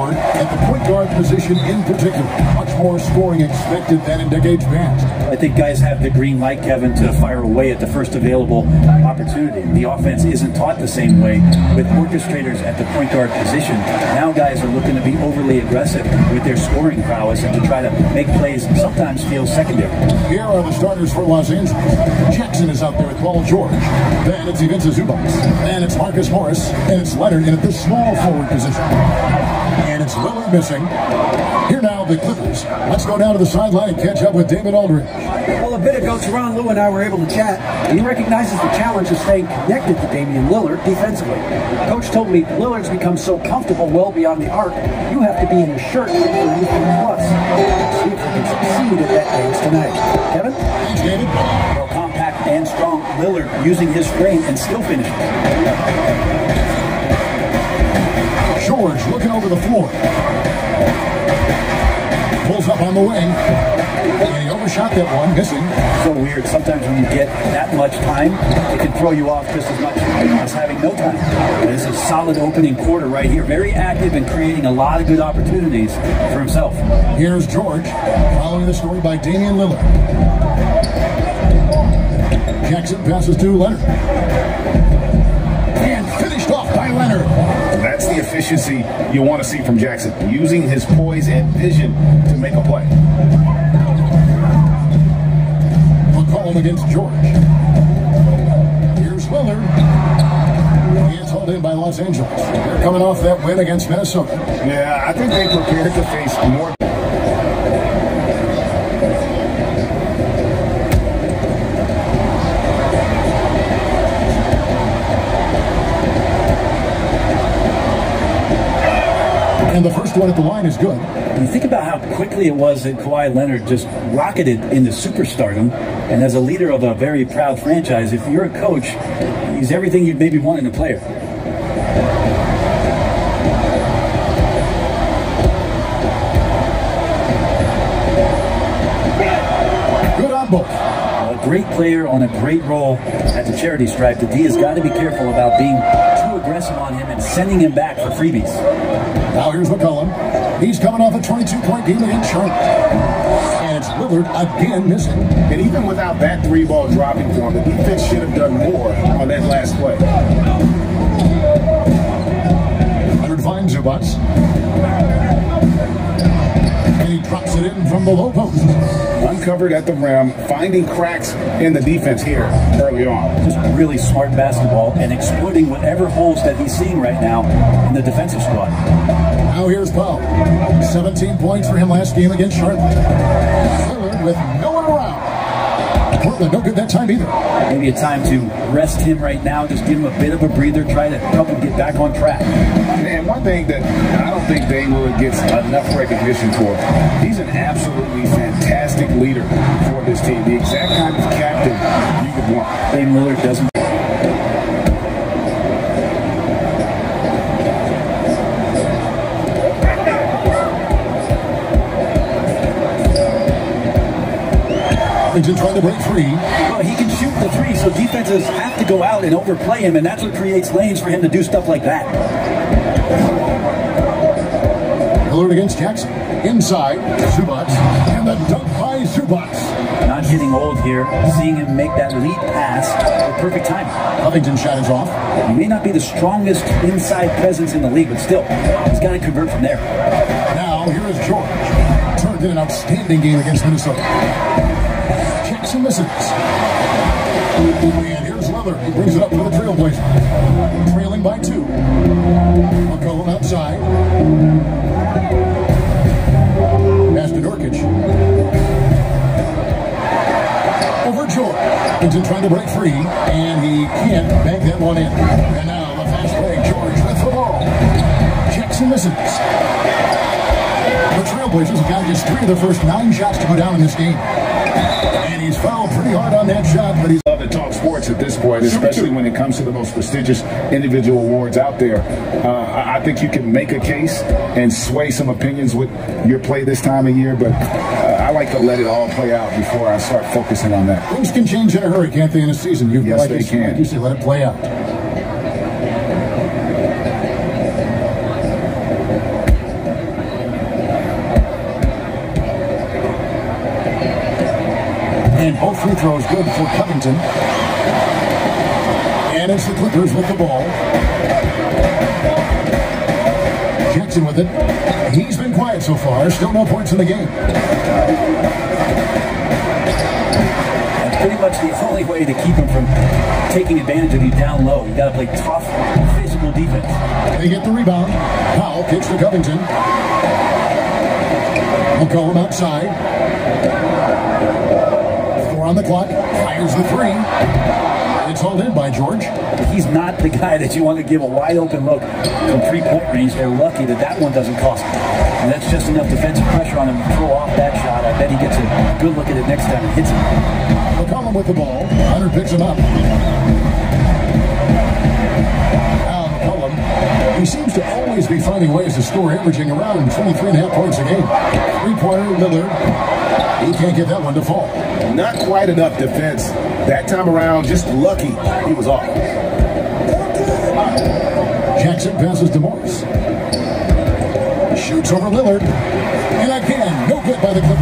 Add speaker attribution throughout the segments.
Speaker 1: forward at the point guard position in particular. Much more scoring expected than in decades past.
Speaker 2: I think guys have the green light, Kevin, to fire away at the first available opportunity. The offense isn't taught the same way with orchestrators at the point guard position. Now guys are looking to be overly aggressive with their scoring prowess and to try to make plays sometimes feel secondary.
Speaker 1: Here are the starters for Los Angeles. Jackson is out there with Paul George. Then it's Ivica Zubac. Then it's Marcus Morris. And it's Leonard in at the small forward position. And it's Lillard missing. Here now, the Clippers. Let's go down to the sideline and catch up with David Aldridge.
Speaker 3: Well, a bit ago, Teron Lou and I were able to chat. He recognizes the challenge of staying connected to Damian Lillard defensively. Coach told me Lillard's become so comfortable well beyond the arc, you have to be in the shirt for you plus. See if we can succeed at that dance tonight. Kevin?
Speaker 1: Thanks, David.
Speaker 2: Well, compact and strong Lillard using his frame and still finishing.
Speaker 1: George looking over the floor. Pulls up on the wing. And he overshot that one, missing.
Speaker 2: So weird. Sometimes when you get that much time, it can throw you off just as much as having no time. This is a solid opening quarter right here. Very active and creating a lot of good opportunities for himself.
Speaker 1: Here's George, following the story by Damian Lillard. Jackson passes to Leonard. And finished off by Leonard.
Speaker 4: That's the efficiency you want to see from Jackson, using his poise and vision to make a play.
Speaker 1: McCollum against George. Here's Lillard. He is hauled in by Los Angeles. They're coming off that win against Minnesota.
Speaker 4: Yeah, I think they prepared to face more.
Speaker 1: And the first one at the line is good.
Speaker 2: You think about how quickly it was that Kawhi Leonard just rocketed into superstardom, and as a leader of a very proud franchise, if you're a coach, he's everything you'd maybe want in a player.
Speaker 1: Good on both.
Speaker 2: A great player on a great role at the charity stripe. The D has got to be careful about being too aggressive on him and sending him back for freebies.
Speaker 1: Now here's McCollum. He's coming off a 22-point game against Charlotte. And it's Lillard again missing.
Speaker 4: And even without that three-ball dropping for him, the defense should have done more on that last play.
Speaker 1: Leonard finds Zubac. And he drops it in from the low post.
Speaker 4: Uncovered at the rim, finding cracks in the defense here early on.
Speaker 2: Just really smart basketball and exploiting whatever holes that he's seeing right now in the defensive squad.
Speaker 1: Now here's Powell. 17 points for him last game against Charlotte. Lillard with no one around. Portland no good that time either.
Speaker 2: Maybe a time to rest him right now, just give him a bit of a breather, try to help him get back on track.
Speaker 4: And one thing that I don't think Dame Lillard gets enough recognition for, he's an absolutely fantastic leader for this team. The exact kind of captain you could want.
Speaker 2: Dame Lillard doesn't.
Speaker 1: Covington trying to break free.
Speaker 2: Well, he can shoot the three, so defenses have to go out and overplay him, and that's what creates lanes for him to do stuff like that.
Speaker 1: Lillard against Jackson. Inside, Zubac. And the dunk by Zubac.
Speaker 2: Not getting old here, seeing him make that lead pass at perfect time.
Speaker 1: Covington shot is off.
Speaker 2: He may not be the strongest inside presence in the league, but still, he's got to convert from there.
Speaker 1: Now, here is George. Turned in an outstanding game against Minnesota. Jackson misses. And here's Lillard. He brings it up for the Trailblazers. Trailing by 2. McCollum outside. Pass to Nurkic. Over George. Covington trying to break free, and he can't bank that one in. And now the fast break. George with the ball. Jackson misses. The Trailblazers have got just 3 of their first 9 shots to go down in this game. And he's fouled pretty hard on that shot, but he's...
Speaker 4: Love to talk sports at this point, especially when it comes to the most prestigious individual awards out there. I think you can make a case and sway some opinions with your play this time of year, but I like to let it all play out before I start focusing on that.
Speaker 1: Things can change in a hurry, can't they, in a season?
Speaker 4: Yes, they can.
Speaker 1: Like you say, let it play out. Both free throws good for Covington. And it's the Clippers with the ball. Jackson with it. He's been quiet so far. Still no points in the game.
Speaker 2: That's pretty much the only way to keep him from taking advantage of you down low. You got to play tough, physical defense.
Speaker 1: They get the rebound. Powell kicks to Covington. McCollum outside. 4 on the clock. Fires the 3. It's hauled in by George.
Speaker 2: He's not the guy that you want to give a wide open look from 3-point range. They're lucky that that one doesn't cost him. And that's just enough defensive pressure on him to throw off that shot. I bet he gets a good look at it next time and hits it.
Speaker 1: McCollum with the ball. Hunter picks him up. Now McCollum, he seems to always be finding ways to score, averaging around 23.5 points a game. 3-pointer, Lillard. He can't get that one to fall.
Speaker 4: Not quite enough defense. That time around, just lucky he was off.
Speaker 1: Jackson passes to Morris. Shoots over Lillard. And again, no good by the Clippers.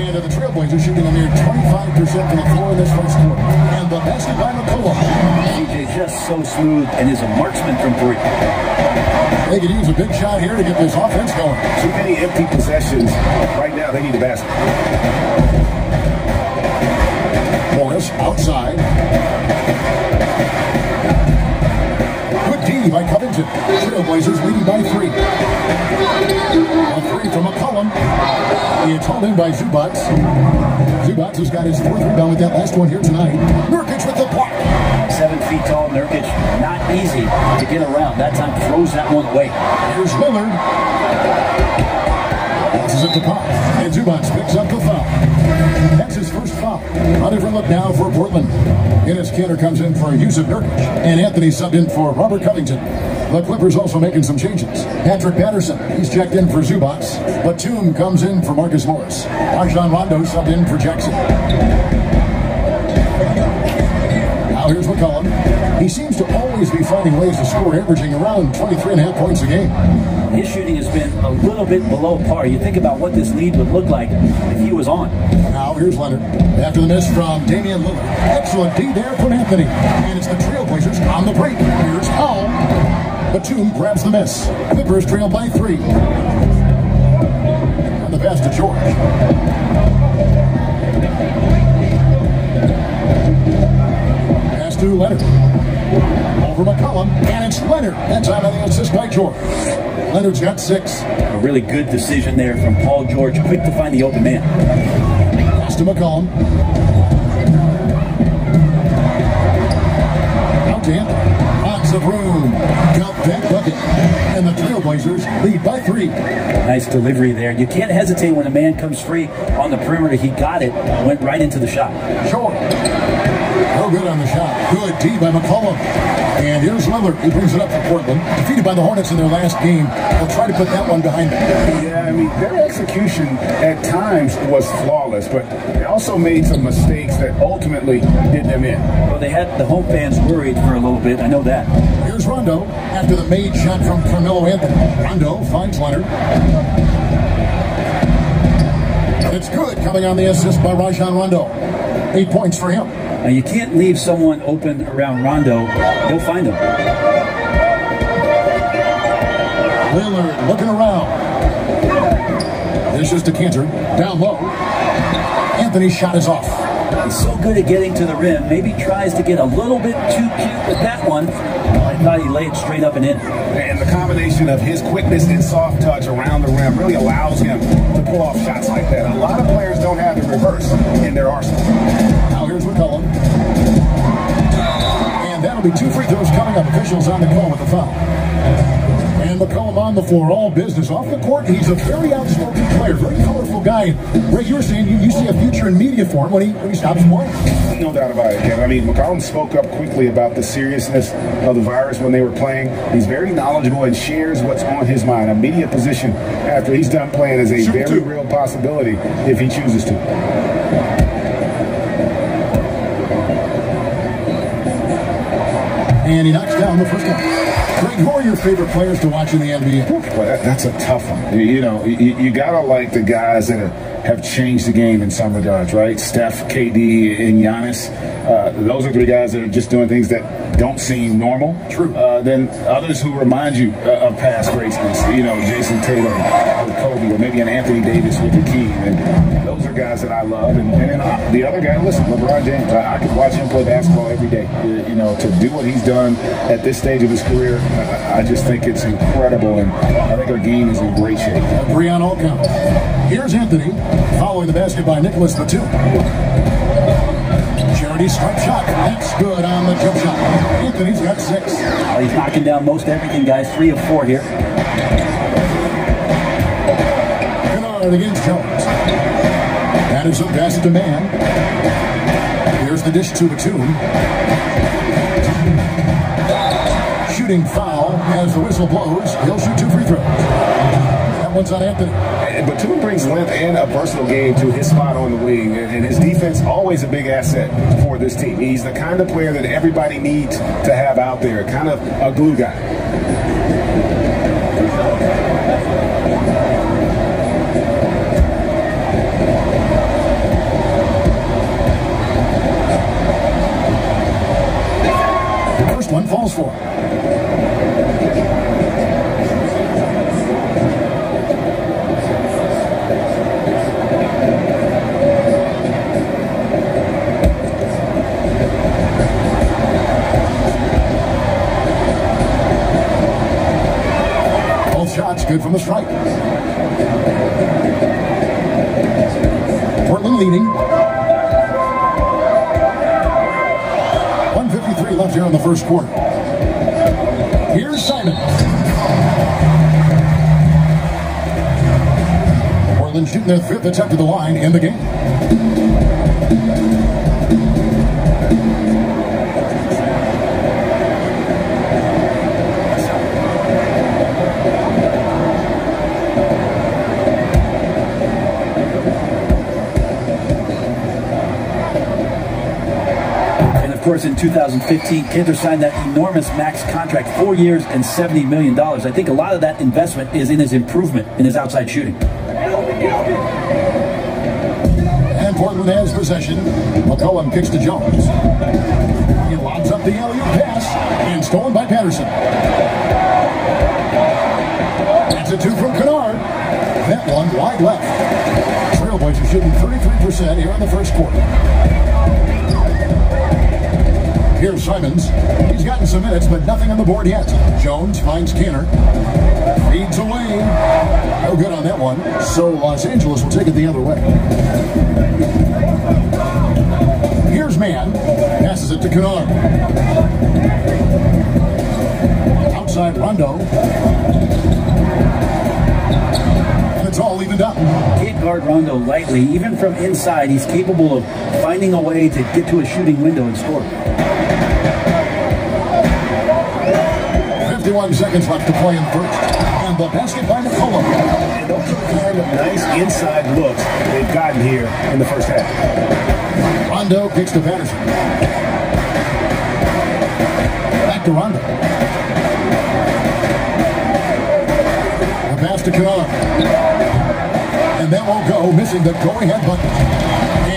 Speaker 1: And the Trailblazers shooting a mere 25% from the floor in this first quarter. And the basket by McCollum.
Speaker 2: CJ just so smooth and is a marksman from 3.
Speaker 1: They could use a big shot here to get this offense going.
Speaker 4: Too many empty possessions. Right now, they need a basket.
Speaker 1: Morris outside. Good D by Covington. Trailblazers leading by 3. A 3 from McCollum. It's hauled in by Zubats. Zubats has got his 4th rebound with that last one here tonight. Nurkic with the block.
Speaker 2: 7 feet tall Nurkic, not easy to get around. That time throws that one away.
Speaker 1: Here's Lillard. Passes it to Pop. And Zubats picks up the foul. That's his first foul. A different look now for Portland. Enes Kanter comes in for Yusuf Nurkic. And Anthony subbed in for Robert Covington. The Clippers also making some changes. Patrick Patterson, he's checked in for Zubats. Batum comes in for Marcus Morris. Rajon Rondo subbed in for Jackson. Now here's McCollum. He seems to always be finding ways to score, averaging around 23.5 points a game.
Speaker 2: His shooting has been a little bit below par. You think about what this lead would look like if he was on.
Speaker 1: Now here's Leonard. After the miss from Damian Lillard. Excellent D there from Anthony. And it's the Trailblazers on the break. Here's Powell. Batum grabs the miss. Clippers trail by 3. And the pass to George. Pass to Leonard. Over McCollum. And it's Leonard. That time on the assist by George. Leonard's got 6.
Speaker 2: A really good decision there from Paul George. Quick to find the open man.
Speaker 1: Pass to McCollum. Out to Anthony. Lots of room. Count that bucket. And the Trailblazers lead by 3.
Speaker 2: Nice delivery there. You can't hesitate when a man comes free on the perimeter. He got it. Went right into the shot.
Speaker 1: Sure. No good on the shot. Good D by McCollum. And here's Lillard. He brings it up for Portland. Defeated by the Hornets in their last game. They'll try to put that one behind them.
Speaker 4: Yeah, I mean, their execution at times was flawless, but they also made some mistakes that ultimately did them in.
Speaker 2: Well, they had the home fans worried for a little bit. I know that.
Speaker 1: Here's Rondo after the made shot from Carmelo Anthony. Rondo finds Leonard. It's good coming on the assist by Rajon Rondo. 8 points for him.
Speaker 2: Now, you can't leave someone open around Rondo. He'll find him.
Speaker 1: Lillard looking around. This is to Kanter. Down low. Anthony's shot is off.
Speaker 2: He's so good at getting to the rim. Maybe tries to get a little bit too cute with that one. I thought he laid straight up and in.
Speaker 4: And the combination of his quickness and soft touch around the rim really allows him to pull off shots like that. A lot of players don't have the reverse in their arsenal.
Speaker 1: Now here's McCollum. And that'll be 2 free throws coming up. Officials on the call with the foul. And McCollum on the floor, all business. Off the court, he's a very outspoken player, very colorful guy. Ray, you were saying you see a future in media for him when he stops playing.
Speaker 4: No doubt about it, Kevin. I mean, McCollum spoke up quickly about the seriousness of the virus when they were playing. He's very knowledgeable and shares what's on his mind. A media position after he's done playing is a very real possibility if he chooses to.
Speaker 1: And he knocks down the first one. Greg, who are your favorite players to watch in the NBA?
Speaker 4: Well, that's a tough one. You got to like the guys that have changed the game in some regards, right? Steph, KD, and Giannis. Those are three guys that are just doing things that don't seem normal.
Speaker 1: True.
Speaker 4: Then others who remind you of past greatness. Jason Tatum with Kobe, or maybe an Anthony Davis with Hakeem. And those are guys that I love. And then the other guy, listen, LeBron James. I could watch him play basketball every day. To do what he's done at this stage of his career, I just think it's incredible. And I think our game is in great shape.
Speaker 1: Agree on all counts. Here's Anthony, following the basket by Nicholas Batum. Charity stripe shot. That's good on the jump shot. Anthony's got 6.
Speaker 2: Well, he's knocking down most everything, guys. 3 of 4 here.
Speaker 1: Kennard against Jones. Patterson passes to Man. Here's the dish to Batum. Shooting foul as the whistle blows. He'll shoot 2 free throws. That one's on Anthony.
Speaker 4: Batum brings length and a versatile game to his spot on the wing, and his defense always a big asset for this team. He's the kind of player that everybody needs to have out there, kind of a glue guy.
Speaker 1: The first one falls for him. Shots good from the stripe. Portland leading. 1:53 left here in the first quarter. Here's Simon. Portland shooting their 5th attempt to the line in the game.
Speaker 2: Of course, in 2015, Kanter signed that enormous max contract, 4 years and $70 million. I think a lot of that investment is in his improvement in his outside shooting.
Speaker 1: And Portland has possession. McCollum kicks to Jones. He lobs up the alley-oop pass and stolen by Patterson. That's a 2 from Kennard. That one wide left. Trailblazers shooting 33% here in the first quarter. Here's Simons. He's gotten some minutes, but nothing on the board yet. Jones finds Kanter. Feeds away. No good on that one. So Los Angeles will take it the other way. Here's Man. Passes it to Kennard. Outside Rondo. And it's all evened up.
Speaker 2: Can't guard Rondo lightly. Even from inside, he's capable of finding a way to get to a shooting window and score.
Speaker 1: 51 seconds left to play in the first. And the basket by McCollum.
Speaker 4: And those are the kind of nice inside looks they've gotten here in the first half.
Speaker 1: Rondo kicks to Patterson. Back to Rondo. The pass to Kennard. And that won't go, missing the go-ahead button.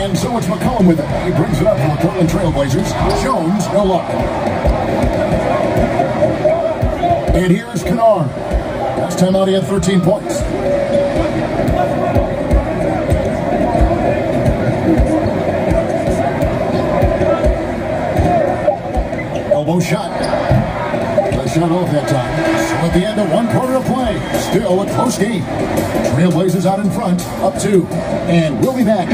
Speaker 1: And so it's McCollum with it. He brings it up for the Portland Trailblazers. Jones, no luck. And here's Kennard. Last time out, he had 13 points. Elbow shot. The shot off that time. So at the end of 1 quarter of play, still a close game. Trailblazers out in front, up 2. And we'll be back.